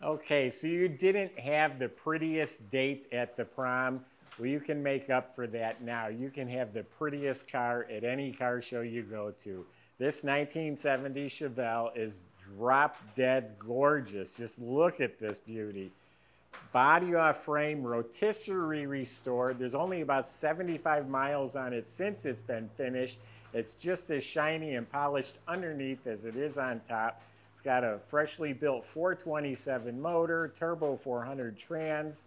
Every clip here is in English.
Okay, so you didn't have the prettiest date at the prom. Well, you can make up for that now. You can have the prettiest car at any car show you go to. This 1970 Chevelle is drop dead gorgeous. Just look at this beauty. Body off frame, rotisserie restored. There's only about 75 miles on it since it's been finished. It's just as shiny and polished underneath as it is on top. It's got a freshly built 427 motor, turbo 400 trans.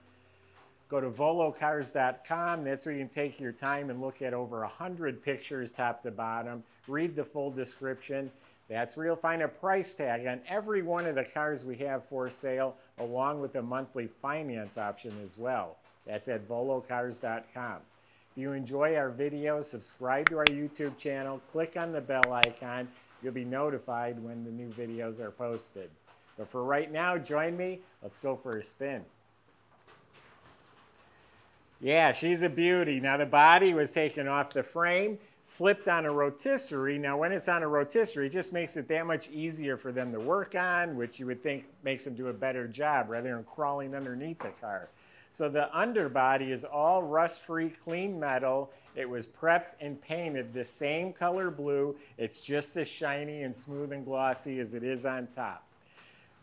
Go to volocars.com. That's where you can take your time and look at over 100 pictures top to bottom. Read the full description. That's where you'll find a price tag on every one of the cars we have for sale, along with a monthly finance option as well. That's at volocars.com. If you enjoy our videos, subscribe to our YouTube channel, click on the bell icon. You'll be notified when the new videos are posted. But for right now, join me. Let's go for a spin. Yeah, she's a beauty. Now the body was taken off the frame, flipped on a rotisserie. Now when it's on a rotisserie, it just makes it that much easier for them to work on, which you would think makes them do a better job rather than crawling underneath the car. So the underbody is all rust-free, clean metal. It was prepped and painted the same color blue. It's just as shiny and smooth and glossy as it is on top.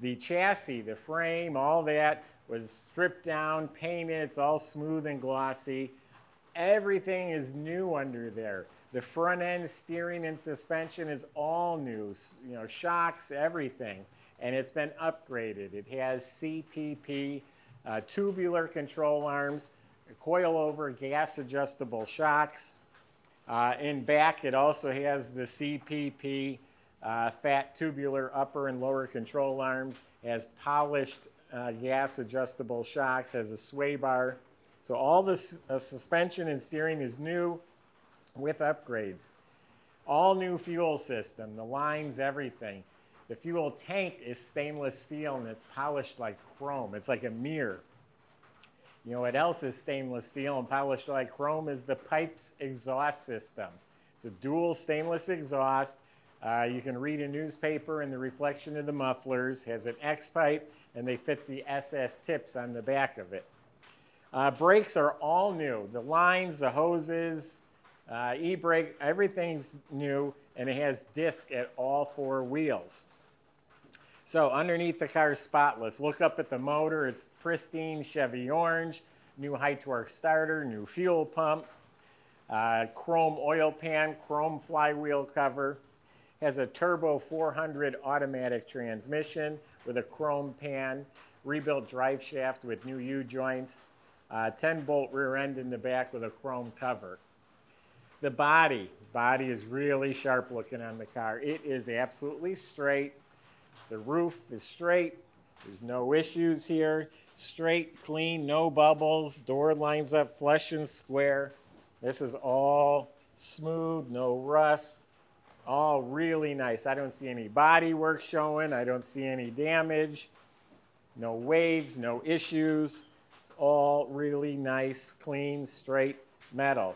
The chassis, the frame, all that was stripped down, painted. It's all smooth and glossy. Everything is new under there. The front end steering and suspension is all new. You know, shocks, everything. And it's been upgraded. It has CPP, tubular control arms, coil-over gas adjustable shocks. In back, it also has the CPP fat tubular upper and lower control arms, has polished gas adjustable shocks, has a sway bar. So all the suspension and steering is new with upgrades. All new fuel system, the lines, everything. The fuel tank is stainless steel and it's polished like chrome. It's like a mirror. You know what else is stainless steel and polished like chrome is the pipes exhaust system. It's a dual stainless exhaust. You can read a newspaper in the reflection of the mufflers. Has an X pipe and they fit the SS tips on the back of it. Brakes are all new. The lines, the hoses, e-brake, everything's new, and it has disc at all four wheels. So underneath the car is spotless. Look up at the motor. It's pristine Chevy orange, new high torque starter, new fuel pump, chrome oil pan, chrome flywheel cover. Has a turbo 400 automatic transmission with a chrome pan, rebuilt drive shaft with new U-joints, 10-bolt rear end in the back with a chrome cover. The body is really sharp looking on the car. It is absolutely straight. The roof is straight. There's no issues here. Straight, clean, no bubbles. Door lines up flush and square. This is all smooth, no rust. All really nice. I don't see any body work showing. I don't see any damage. No waves, no issues. It's all really nice, clean, straight metal.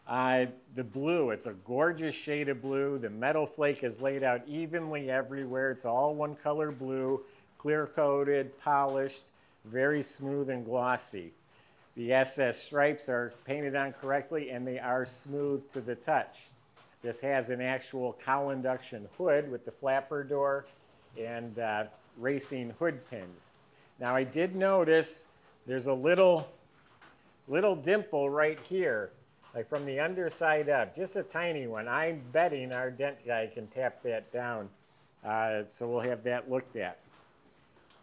The blue, it's a gorgeous shade of blue. The metal flake is laid out evenly everywhere. It's all one color blue, clear coated, polished, very smooth and glossy. The SS stripes are painted on correctly and they are smooth to the touch. This has an actual cowl induction hood with the flapper door and racing hood pins. Now I did notice there's a little dimple right here, like from the underside up, just a tiny one. I'm betting our dent guy can tap that down, so we'll have that looked at.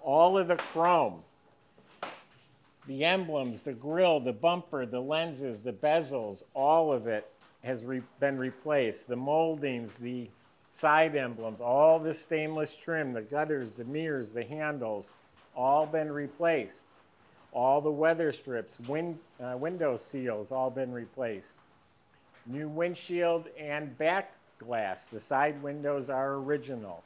All of the chrome, the emblems, the grille, the bumper, the lenses, the bezels, all of it has been replaced. The moldings, the side emblems, all the stainless trim, the gutters, the mirrors, the handles, all been replaced. All the weather strips, window seals, all been replaced. New windshield and back glass. The side windows are original.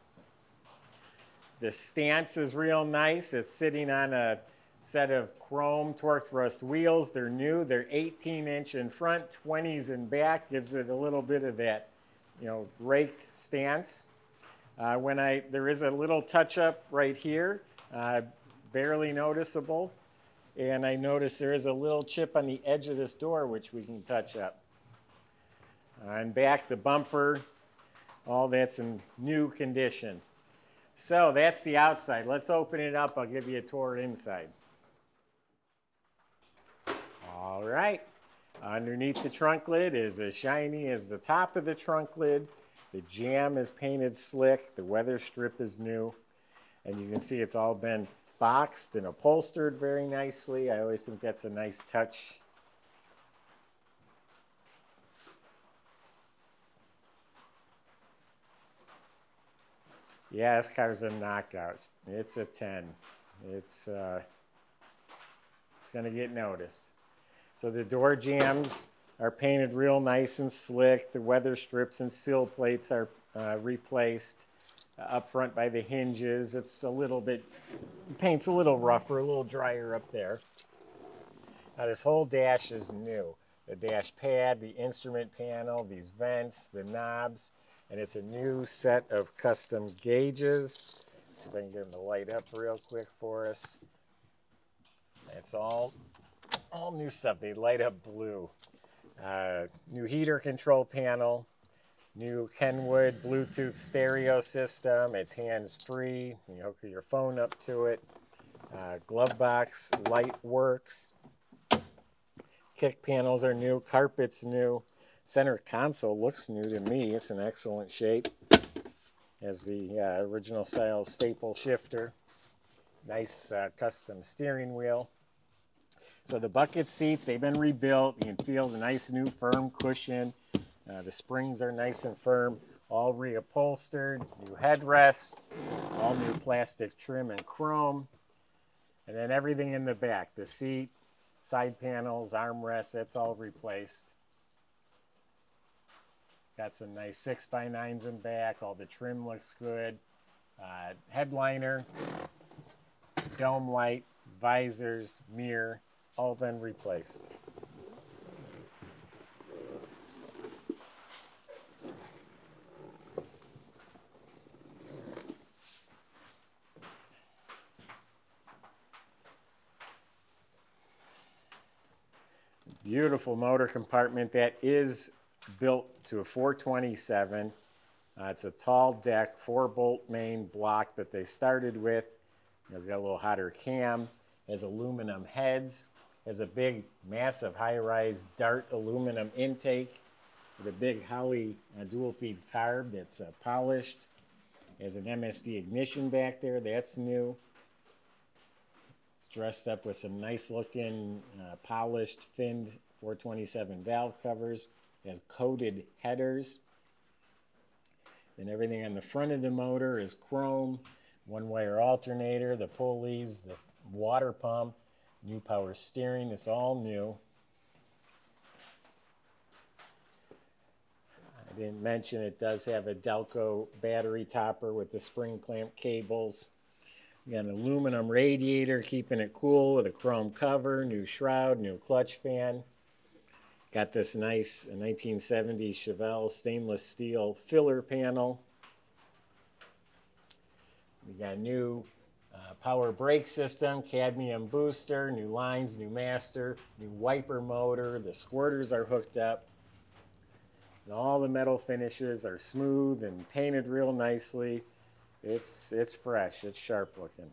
The stance is real nice. It's sitting on a set of chrome torque thrust wheels. They're new. They're 18-inch in front, 20s in back. Gives it a little bit of that, raked stance. There is a little touch-up right here. barely noticeable. And I noticed there is a little chip on the edge of this door which we can touch up. And back, the bumper, all that's in new condition. So that's the outside. Let's open it up. I'll give you a tour inside. All right. Underneath the trunk lid is as shiny as the top of the trunk lid. The jamb is painted slick. The weather strip is new. And you can see it's all been boxed and upholstered very nicely. I always think that's a nice touch. Yeah, this car's a knockout. It's a 10. It's going to get noticed. So the door jambs are painted real nice and slick. The weather strips and sill plates are replaced up front by the hinges. It's a little bit, paint's a little rougher, a little drier up there. Now this whole dash is new. The dash pad, the instrument panel, these vents, the knobs, and it's a new set of custom gauges. Let's see if I can get them to light up real quick for us. It's all new stuff. They light up blue. New heater control panel. New Kenwood Bluetooth stereo system. It's hands-free. You hook your phone up to it. Glove box light works. Kick panels are new. Carpet's new. Center console looks new to me. It's in excellent shape. Has the original style staple shifter. Nice custom steering wheel. So the bucket seats, they've been rebuilt. You can feel the nice new firm cushion. The springs are nice and firm, all reupholstered. New headrest, all new plastic trim and chrome. And then everything in the back, the seat, side panels, armrests, that's all replaced. Got some nice 6x9s in back. All the trim looks good. Headliner, dome light, visors, mirror, all been replaced. Beautiful motor compartment that is built to a 427. It's a tall deck, 4-bolt main block that they started with. It's got a little hotter cam. Has aluminum heads. Has a big, massive, high-rise Dart aluminum intake with a big Howie dual-feed carb that's polished. Has an MSD ignition back there. That's new. It's dressed up with some nice-looking, polished, finned 427 valve covers. It has coated headers. Then everything on the front of the motor is chrome. One-wire alternator, the pulleys, the water pump, new power steering. It's all new. I didn't mention it does have a Delco battery topper with the spring clamp cables. You got an aluminum radiator keeping it cool with a chrome cover, new shroud, new clutch fan. Got this nice 1970 Chevelle stainless steel filler panel. We got a new power brake system, cadmium booster, new lines, new master, new wiper motor. The squirters are hooked up. And all the metal finishes are smooth and painted real nicely. It's fresh. It's sharp looking.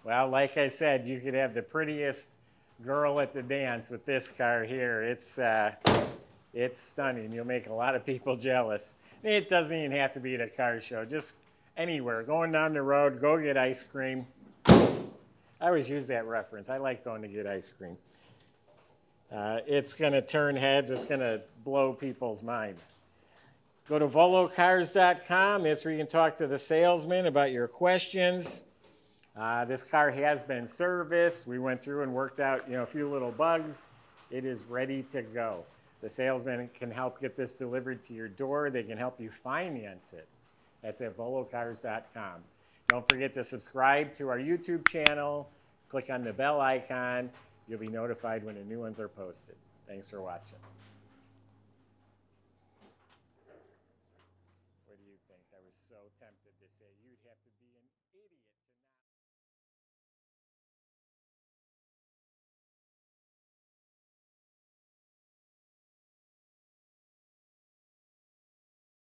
Well, like I said, you could have the prettiest girl at the dance with this car here. It's stunning. You'll make a lot of people jealous. It doesn't even have to be at a car show. Just anywhere. Going down the road, go get ice cream. I always use that reference. I like going to get ice cream. It's going to turn heads. It's going to blow people's minds. Go to volocars.com. That's where you can talk to the salesman about your questions. This car has been serviced. We went through and worked out, a few little bugs. It is ready to go. The salesman can help get this delivered to your door. They can help you finance it. That's at volocars.com. Don't forget to subscribe to our YouTube channel. Click on the bell icon. You'll be notified when the new ones are posted. Thanks for watching. What do you think? I was so tempted to say you'd have to be an idiot.